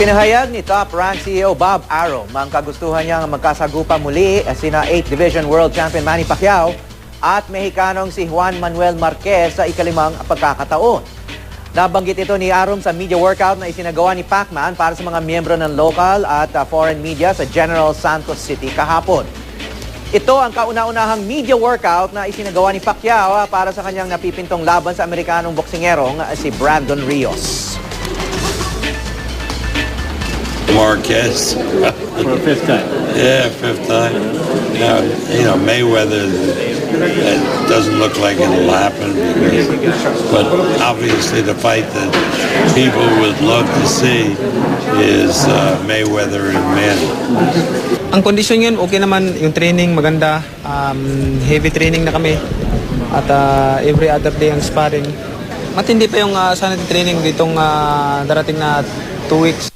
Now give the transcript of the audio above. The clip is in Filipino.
Ipinahayag ni Top Rank CEO Bob Arum ang kagustuhan niyang magkasagupa muli sina 8th Division World Champion Manny Pacquiao at Mexicanong si Juan Manuel Marquez sa ikalimang pagkakataon. Nabanggit ito ni Arum sa media workout na isinagawa ni Pacman para sa mga miyembro ng local at foreign media sa General Santos City kahapon. Ito ang kauna-unahang media workout na isinagawa ni Pacquiao para sa kanyang napipintong laban sa Amerikanong boksingerong si Brandon Rios. Marquez. For a fifth time. Yeah, fifth time. Now, Mayweather, it doesn't look like it'll happen. But obviously the fight that people would love to see is Mayweather and Manny. Ang kondisyon yun, okay naman. Yung training, maganda. Heavy training na kami. At every other day ang sparring. Matindi pa yung sanity training ditong darating na 2 weeks.